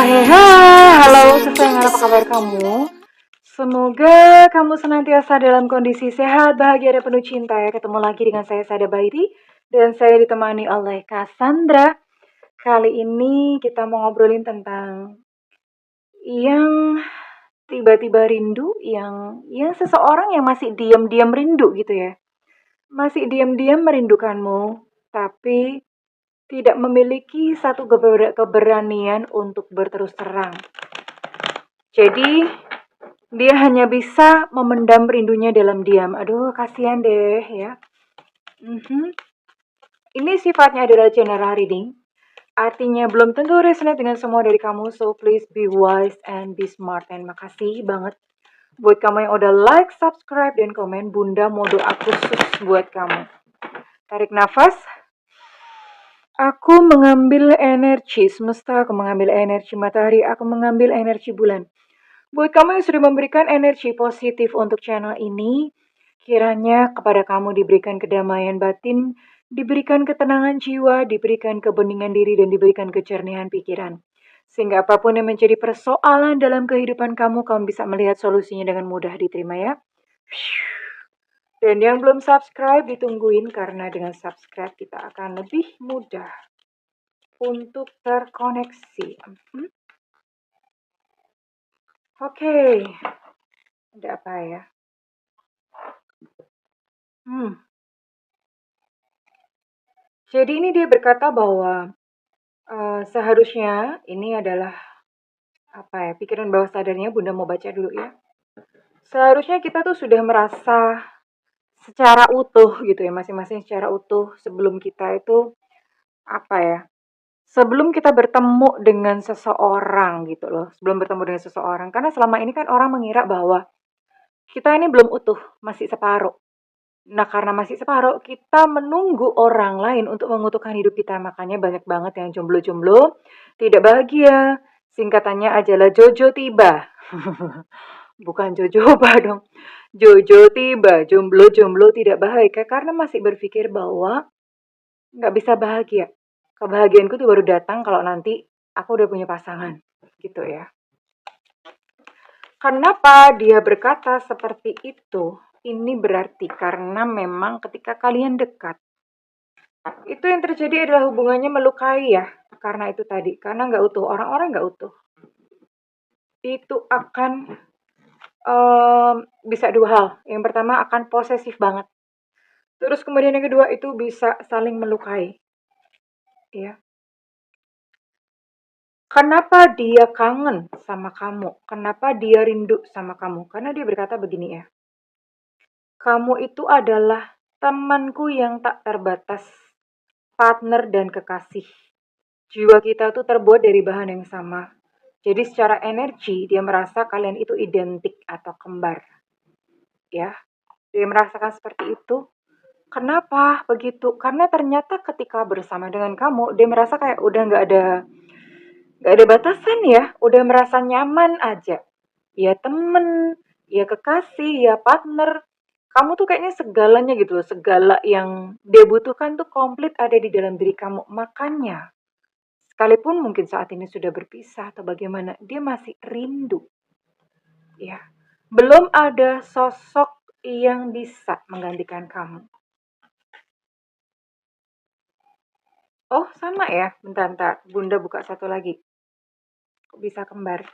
Hahaha, halo kesayangan, apa kabar kamu? Semoga kamu senantiasa dalam kondisi sehat, bahagia, dan penuh cinta ya. Ketemu lagi dengan saya Sada Baiti, dan saya ditemani oleh Cassandra. Kali ini kita mau ngobrolin tentang yang tiba-tiba rindu, yang seseorang yang masih diam-diam rindu gitu ya. Masih diam-diam merindukanmu, tapi tidak memiliki satu keberanian untuk berterus terang. Jadi, dia hanya bisa memendam rindunya dalam diam. Aduh, kasihan deh ya. Ini sifatnya adalah general reading. Artinya belum tentu resonate dengan semua dari kamu. So, please be wise and be smart. Dan makasih banget buat kamu yang udah like, subscribe, dan komen. Bunda mau doa khusus buat kamu. Tarik nafas. Aku mengambil energi semesta, aku mengambil energi matahari, aku mengambil energi bulan. Buat kamu yang sudah memberikan energi positif untuk channel ini, kiranya kepada kamu diberikan kedamaian batin, diberikan ketenangan jiwa, diberikan kebeningan diri, dan diberikan kejernihan pikiran. Sehingga apapun yang menjadi persoalan dalam kehidupan kamu, kamu bisa melihat solusinya dengan mudah diterima ya. Dan yang belum subscribe, ditungguin karena dengan subscribe kita akan lebih mudah untuk terkoneksi. Oke, ada apa ya? Jadi ini dia berkata bahwa seharusnya ini adalah apa ya, pikiran bawah sadarnya. Bunda mau baca dulu ya. Seharusnya kita tuh sudah merasa secara utuh gitu ya, masing-masing secara utuh sebelum kita itu apa ya, sebelum kita bertemu dengan seseorang gitu loh, sebelum bertemu dengan seseorang. Karena selama ini kan orang mengira bahwa kita ini belum utuh, masih separuh. Nah, karena masih separuh, kita menunggu orang lain untuk mengutuhkan hidup kita. Makanya banyak banget yang jomblo-jomblo, tidak bahagia. Singkatannya adalah Jojo tiba. Bukan jojoba dong. Jojo tiba, jomblo-jomblo tidak bahagia. Karena masih berpikir bahwa nggak bisa bahagia. Kebahagiaanku tuh baru datang kalau nanti aku udah punya pasangan. Gitu ya. Kenapa dia berkata seperti itu? Ini berarti karena memang ketika kalian dekat, itu yang terjadi adalah hubungannya melukai ya. Karena itu tadi, karena nggak utuh, orang-orang nggak utuh. Itu akan bisa dua hal. Yang pertama akan posesif banget. Terus kemudian yang kedua itu bisa saling melukai. Ya. Kenapa dia kangen sama kamu? Kenapa dia rindu sama kamu? Karena dia berkata begini ya. Kamu itu adalah temanku yang tak terbatas, partner dan kekasih. Jiwa kita tuh terbuat dari bahan yang sama. Jadi secara energi dia merasa kalian itu identik atau kembar. Ya, dia merasakan seperti itu. Kenapa begitu? Karena ternyata ketika bersama dengan kamu, dia merasa kayak udah nggak ada batasan ya, udah merasa nyaman aja. Ya temen, ya kekasih, ya partner. Kamu tuh kayaknya segalanya gitu loh, segala yang dia butuhkan tuh komplit ada di dalam diri kamu. Makanya, sekalipun mungkin saat ini sudah berpisah atau bagaimana, dia masih rindu. Ya, belum ada sosok yang bisa menggantikan kamu. Oh, sama ya. Bentar. Bunda buka satu lagi. Kok bisa kembar?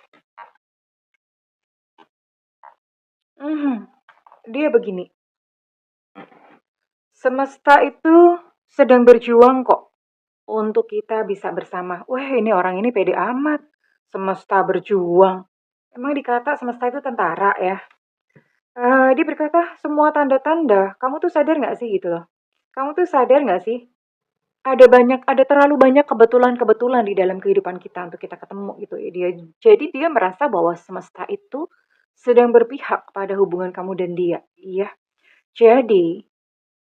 Dia begini. Semesta itu sedang berjuang kok untuk kita bisa bersama. Wah, ini orang ini pede amat. Semesta berjuang. Emang dikata semesta itu tentara ya? Dia berkata semua tanda-tanda. Kamu tuh sadar nggak sih gitu loh? Kamu tuh sadar nggak sih? Ada terlalu banyak kebetulan-kebetulan di dalam kehidupan kita untuk kita ketemu gitu ya. Jadi dia merasa bahwa semesta itu sedang berpihak pada hubungan kamu dan dia. Iya. Jadi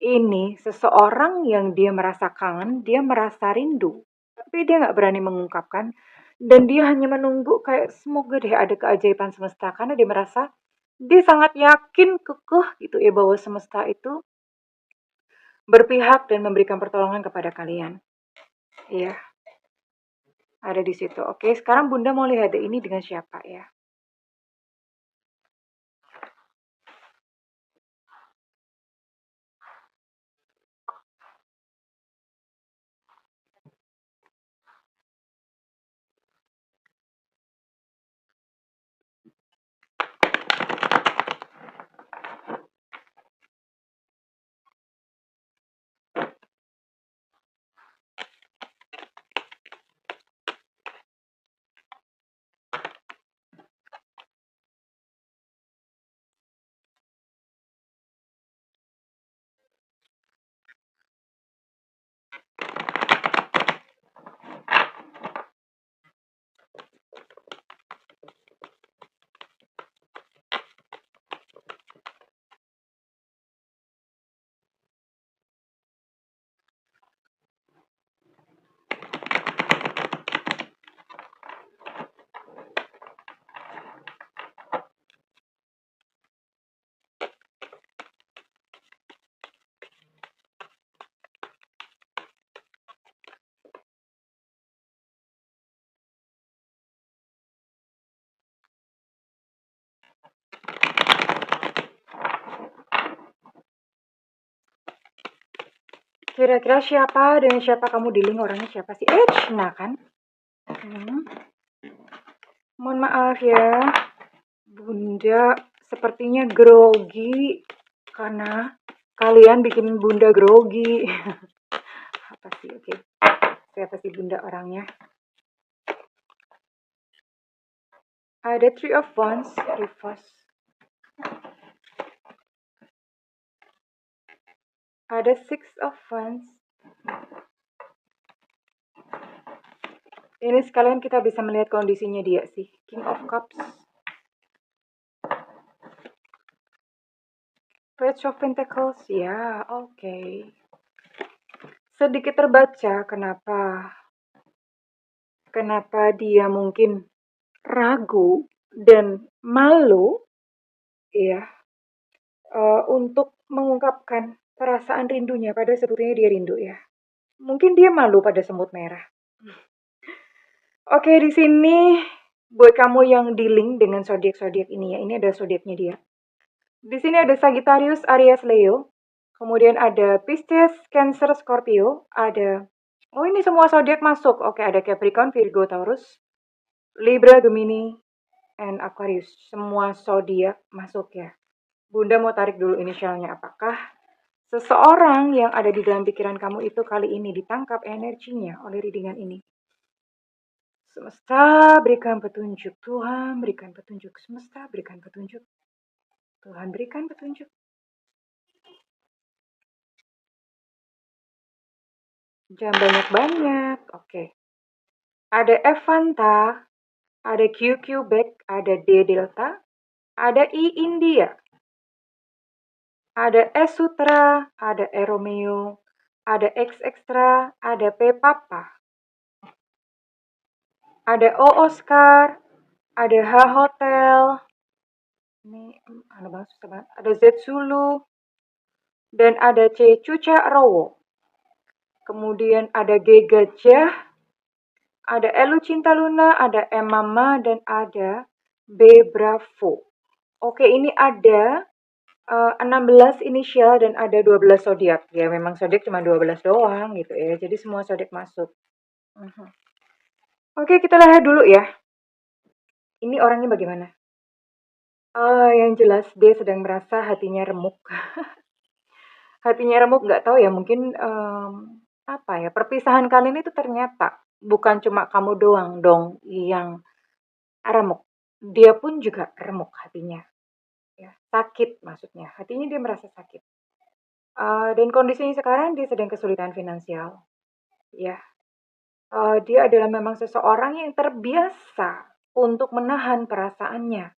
ini seseorang yang dia merasa kangen, dia merasa rindu, tapi dia nggak berani mengungkapkan. Dan dia hanya menunggu kayak semoga deh ada keajaiban semesta. Karena dia merasa, dia sangat yakin, kekeh gitu ya bahwa semesta itu berpihak dan memberikan pertolongan kepada kalian. Iya. Ada di situ. Oke, sekarang Bunda mau lihat ini dengan siapa ya? Kira-kira siapa dengan siapa kamu dealing, orangnya siapa sih? Nah kan? Hmm. Mohon maaf ya, Bunda sepertinya grogi karena kalian bikin Bunda grogi. Apa sih? Oke. Siapa sih Bunda orangnya? Ada Three of Wands, reverse. Ada Six of Wands. Ini sekalian kita bisa melihat kondisinya dia sih. King of Cups. Page of Pentacles. Ya, oke. Sedikit terbaca kenapa dia mungkin ragu dan malu ya, untuk mengungkapkan perasaan rindunya pada sebetulnya dia rindu ya. Mungkin dia malu pada semut merah. Oke, di sini buat kamu yang dealing dengan zodiak-zodiak ini ya, ini ada zodiaknya dia. Di sini ada Sagittarius, Aries, Leo. Kemudian ada Pisces, Cancer, Scorpio. Ada, oh ini semua zodiak masuk. Oke, ada Capricorn, Virgo, Taurus, Libra, Gemini, and Aquarius. Semua zodiak masuk ya. Bunda mau tarik dulu inisialnya. Apakah seseorang yang ada di dalam pikiran kamu itu kali ini ditangkap energinya oleh readingan ini? Semesta berikan petunjuk. Tuhan berikan petunjuk. Semesta berikan petunjuk. Tuhan berikan petunjuk. Jangan banyak-banyak. Oke. Ada Evanta, ada Q Quebec, ada D Delta, ada I India, ada S Sutra, ada E Romeo, ada X Extra, ada P Papa, ada O Oscar, ada H Hotel, ini ada banget susah banget, ada Z Zulu, dan ada C Cuca Rowo. Kemudian ada G Gajah, ada Elu Cinta Luna, ada M Mama, dan ada B Bravo. Oke, ini ada 16 inisial dan ada 12 zodiak. Ya, memang zodiak cuma 12 doang gitu ya. Jadi semua zodiak masuk. Oke, kita lihat dulu ya. Ini orangnya bagaimana? Yang jelas dia sedang merasa hatinya remuk. Hatinya remuk, nggak tahu ya, mungkin apa ya, perpisahan kalian itu ternyata bukan cuma kamu doang dong yang remuk. Dia pun juga remuk hatinya. Ya, sakit maksudnya. Hatinya dia merasa sakit. Dan kondisinya sekarang dia sedang kesulitan finansial. Ya, dia adalah memang seseorang yang terbiasa untuk menahan perasaannya.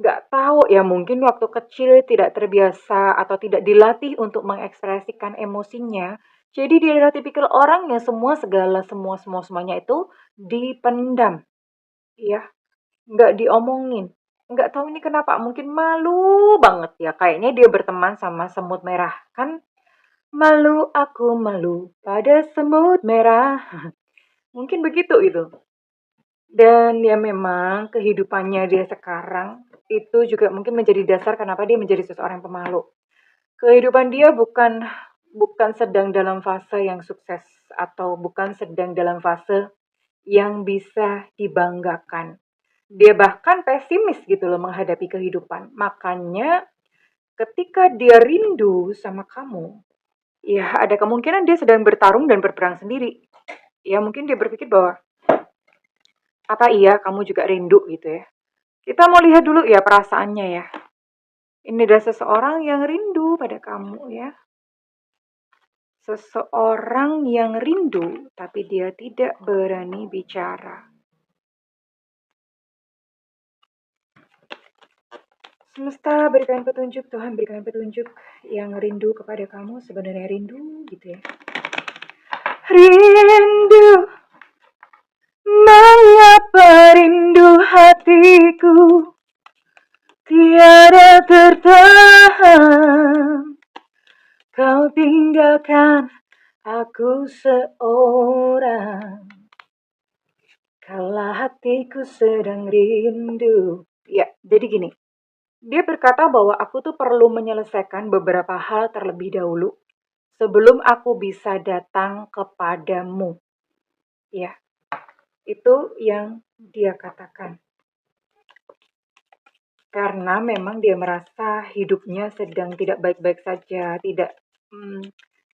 Nggak tahu ya, mungkin waktu kecil tidak terbiasa atau tidak dilatih untuk mengekspresikan emosinya. Jadi dia adalah tipikal orang yang semuanya itu dipendam. Ya, nggak diomongin. Nggak tahu ini kenapa, mungkin malu banget ya. Kayaknya dia berteman sama semut merah. Kan malu, aku malu pada semut merah. Mungkin begitu itu. Dan ya memang kehidupannya dia sekarang itu juga mungkin menjadi dasar kenapa dia menjadi seseorang yang pemalu. Kehidupan dia bukan bukan sedang dalam fase yang sukses atau bukan sedang dalam fase yang bisa dibanggakan. Dia bahkan pesimis gitu loh menghadapi kehidupan. Makanya ketika dia rindu sama kamu, ya ada kemungkinan dia sedang bertarung dan berperang sendiri. Ya mungkin dia berpikir bahwa apa iya kamu juga rindu gitu ya. Kita mau lihat dulu ya perasaannya ya. Ini adalah seseorang yang rindu pada kamu ya. Seseorang yang rindu tapi dia tidak berani bicara. Semesta berikan petunjuk, Tuhan berikan petunjuk yang rindu kepada kamu, sebenarnya rindu gitu ya. Rindu, mengapa rindu hatiku tiada tertahan. Kau tinggalkan aku seorang, kala hatiku sedang rindu. Ya, jadi gini. Dia berkata bahwa aku tuh perlu menyelesaikan beberapa hal terlebih dahulu sebelum aku bisa datang kepadamu. Ya, itu yang dia katakan. Karena memang dia merasa hidupnya sedang tidak baik-baik saja, tidak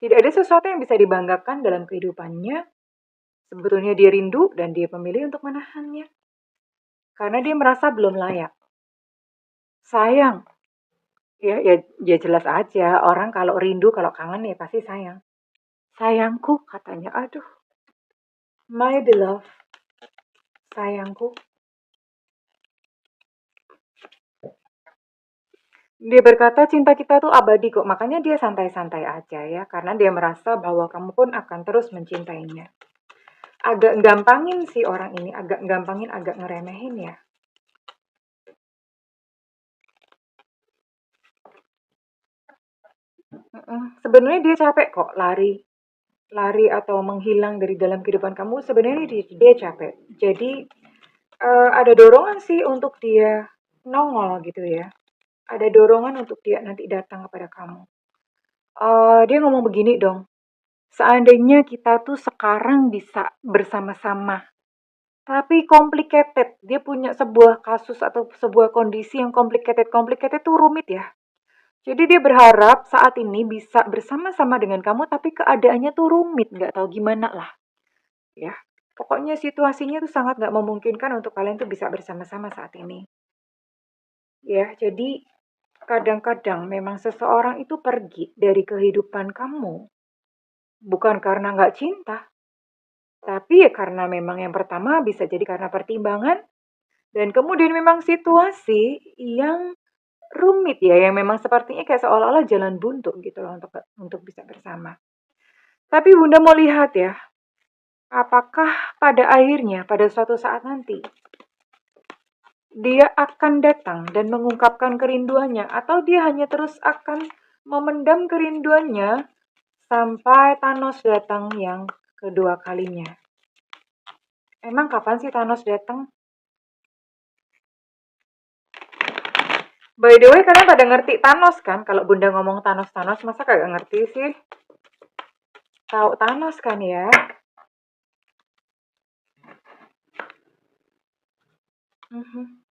ada sesuatu yang bisa dibanggakan dalam kehidupannya. Sebetulnya dia rindu dan dia memilih untuk menahannya. Karena dia merasa belum layak. Sayang, ya jelas aja orang kalau rindu, kalau kangen ya pasti sayang. Sayangku katanya, aduh, my beloved, sayangku. Dia berkata cinta kita tuh abadi kok, makanya dia santai-santai aja ya, karena dia merasa bahwa kamu pun akan terus mencintainya. Agak gampangin sih orang ini, agak gampangin, agak ngeremehin ya. Sebenarnya dia capek kok lari atau menghilang dari dalam kehidupan kamu. Sebenarnya dia capek. Jadi ada dorongan sih untuk dia nongol gitu ya. Ada dorongan untuk dia nanti datang kepada kamu. Dia ngomong begini dong, seandainya kita tuh sekarang bisa bersama-sama, tapi complicated, dia punya sebuah kasus atau sebuah kondisi yang complicated tuh rumit ya. Jadi dia berharap saat ini bisa bersama-sama dengan kamu, tapi keadaannya tuh rumit, nggak tahu gimana lah, ya. Pokoknya situasinya tuh sangat nggak memungkinkan untuk kalian tuh bisa bersama-sama saat ini. Ya, jadi kadang-kadang memang seseorang itu pergi dari kehidupan kamu bukan karena nggak cinta, tapi ya karena memang yang pertama bisa jadi karena pertimbangan dan kemudian memang situasi yang rumit ya, yang memang sepertinya kayak seolah-olah jalan buntu gitu loh untuk bisa bersama. Tapi Bunda mau lihat ya, apakah pada akhirnya pada suatu saat nanti dia akan datang dan mengungkapkan kerinduannya atau dia hanya terus akan memendam kerinduannya sampai Thanos datang yang kedua kalinya. Emang kapan sih Thanos datang? By the way, kalian pada ngerti Thanos kan? Kalau Bunda ngomong Thanos, masa kagak ngerti sih? Tahu Thanos kan ya? Mhm.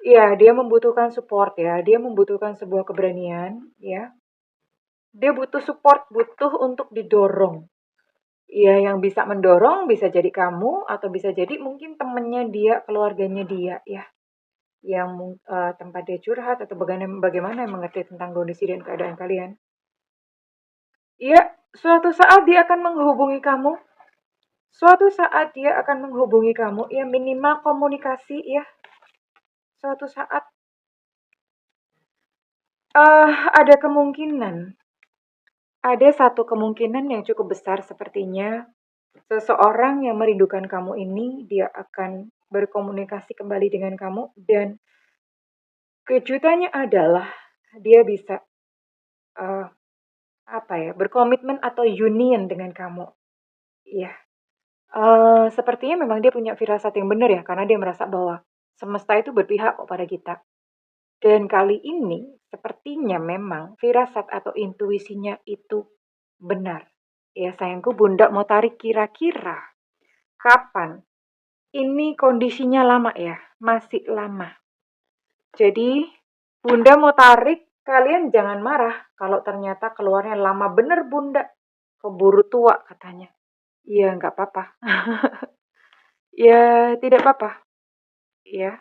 Iya, dia membutuhkan support ya. Dia membutuhkan sebuah keberanian ya. Dia butuh support, butuh untuk didorong. Ya, yang bisa mendorong bisa jadi kamu atau bisa jadi mungkin temennya dia, keluarganya dia ya. Yang tempat dia curhat atau bagaimana yang mengerti tentang kondisi dan keadaan kalian. Iya, suatu saat dia akan menghubungi kamu. Suatu saat dia akan menghubungi kamu. Ya minimal komunikasi ya. Suatu saat ada kemungkinan. Ada satu kemungkinan yang cukup besar sepertinya seseorang yang merindukan kamu ini dia akan berkomunikasi kembali dengan kamu dan kejutannya adalah dia bisa uh, apa ya berkomitmen atau union dengan kamu. Iya, Sepertinya memang dia punya firasat yang benar ya, karena dia merasa bahwa semesta itu berpihak kok pada kita. Dan kali ini sepertinya memang firasat atau intuisinya itu benar. Ya sayangku, Bunda mau tarik kira-kira kapan? Ini kondisinya lama ya, masih lama. Jadi Bunda mau tarik, kalian jangan marah kalau ternyata keluarnya lama bener Bunda. Keburu tua katanya. Ya nggak apa-apa. Ya tidak apa-apa. Ya,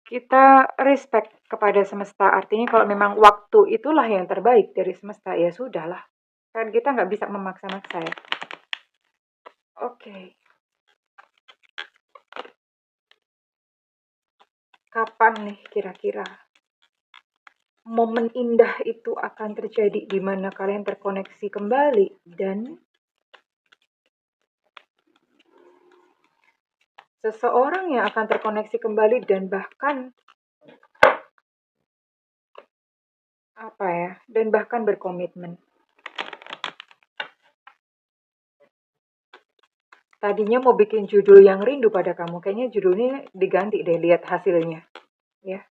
kita respect kepada semesta. Artinya kalau memang waktu itulah yang terbaik dari semesta, ya sudahlah. Kan kita nggak bisa memaksa-maksa ya. Oke. Kapan nih kira-kira momen indah itu akan terjadi di mana kalian terkoneksi kembali dan seseorang yang akan terkoneksi kembali dan bahkan dan bahkan berkomitmen. Tadinya mau bikin judul yang rindu pada kamu, kayaknya judulnya diganti deh, lihat hasilnya. Ya,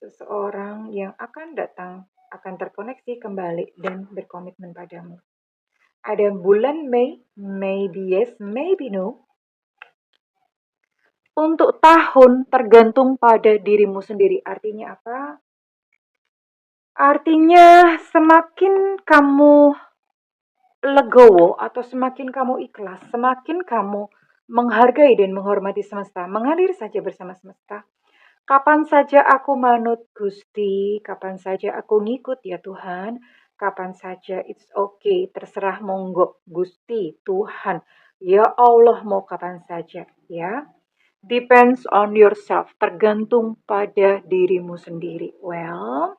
seseorang yang akan datang akan terkoneksi kembali dan berkomitmen padamu. Ada bulan Mei, maybe yes, maybe no. Untuk tahun tergantung pada dirimu sendiri. Artinya apa? Artinya semakin kamu legowo atau semakin kamu ikhlas, semakin kamu menghargai dan menghormati semesta, mengalir saja bersama semesta. Kapan saja aku manut Gusti, kapan saja aku ngikut ya Tuhan, kapan saja it's okay, terserah monggo Gusti, Tuhan, ya Allah mau kapan saja ya. Depends on yourself, tergantung pada dirimu sendiri. Well,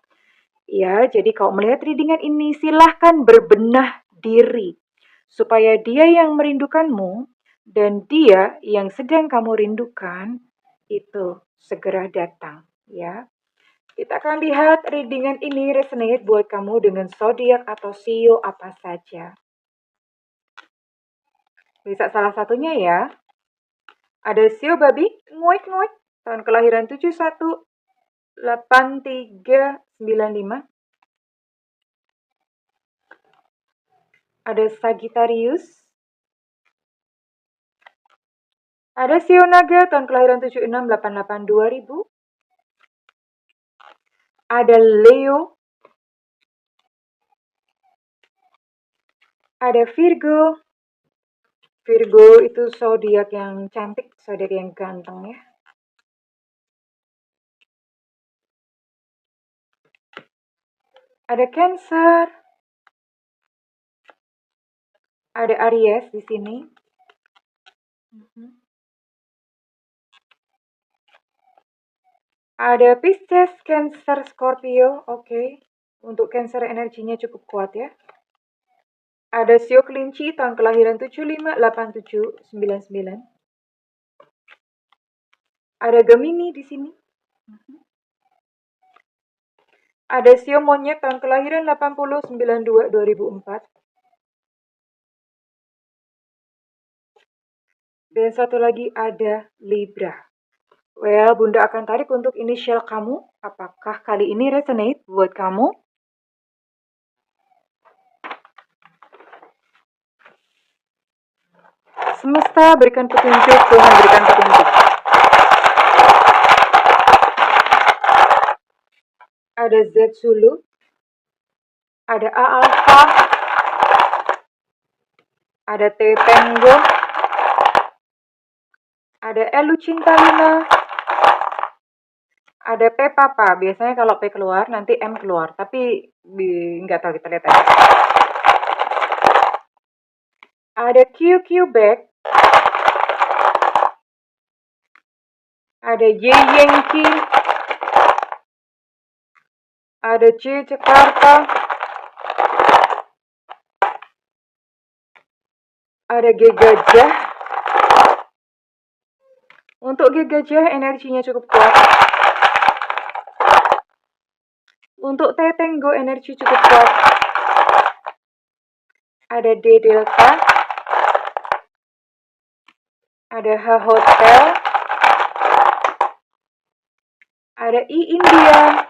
ya, jadi kalau melihat readingan ini, silahkan berbenah diri. Supaya dia yang merindukanmu dan dia yang sedang kamu rindukan itu segera datang. Ya, kita akan lihat readingan ini resonate buat kamu dengan zodiak atau sio apa saja. Bisa salah satunya ya. Ada sio babi, nguik-nguik, tahun kelahiran 718395. Ada Sagittarius. Ada sio naga, tahun kelahiran 7688 2000. Ada Leo. Ada Virgo. Virgo itu zodiak yang cantik, zodiak yang ganteng ya. Ada Cancer. Ada Aries di sini. Ada Pisces, Cancer, Scorpio. Oke. Untuk Cancer energinya cukup kuat ya. Ada sio kelinci, tahun kelahiran 758799. Ada Gemini di sini. Ada sio monyet, tahun kelahiran 8092 2004. Dan satu lagi ada Libra. Well, Bunda akan tarik untuk inisial kamu. Apakah kali ini resonate buat kamu? Semesta berikan petunjuk, Tuhan berikan petunjuk. Ada Z Zulu. Ada A Alpha. Ada T Tango. Ada Elu Cinta Luna. Ada P Papa. Biasanya kalau P keluar nanti M keluar, tapi nggak tahu, kita lihat aja. Ada QQ Back. Ada Y Yankee. Ada C Jakarta. Ada G Gajah. Untuk G Gajah energinya cukup kuat. Untuk T Tango energi cukup kuat. Ada D Delta. ada H Hotel, ada I India,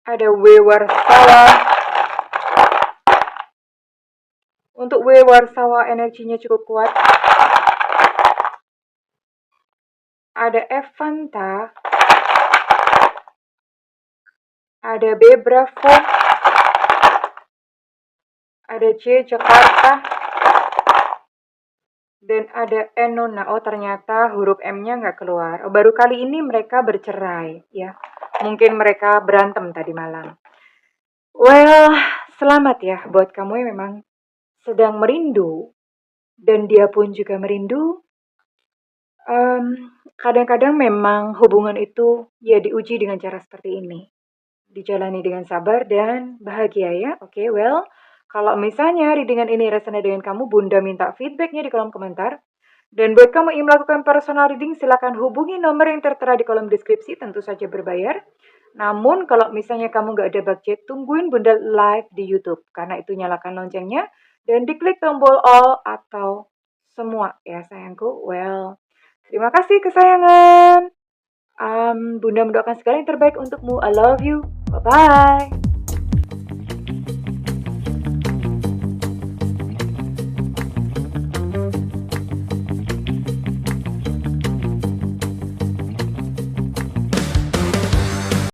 ada W Warsawa. Untuk W Warsawa energinya cukup kuat. Ada F Fanta, ada B Bravo, ada C Jakarta, dan ada N Nona. Oh, ternyata huruf M-nya nggak keluar. Oh, baru kali ini mereka bercerai, ya. Mungkin mereka berantem tadi malam. Well, selamat ya buat kamu yang memang sedang merindu, dan dia pun juga merindu. Kadang-kadang memang hubungan itu ya diuji dengan cara seperti ini. Dijalani dengan sabar dan bahagia ya. Oke, well, kalau misalnya readingan ini resonate dengan kamu, Bunda minta feedbacknya di kolom komentar. Dan buat kamu yang melakukan personal reading, silakan hubungi nomor yang tertera di kolom deskripsi, tentu saja berbayar. Namun kalau misalnya kamu nggak ada budget, tungguin Bunda live di YouTube. Karena itu nyalakan loncengnya dan diklik tombol all atau semua ya sayangku. Well, terima kasih kesayangan. Bunda mendoakan segala yang terbaik untukmu. I love you. Bye-bye.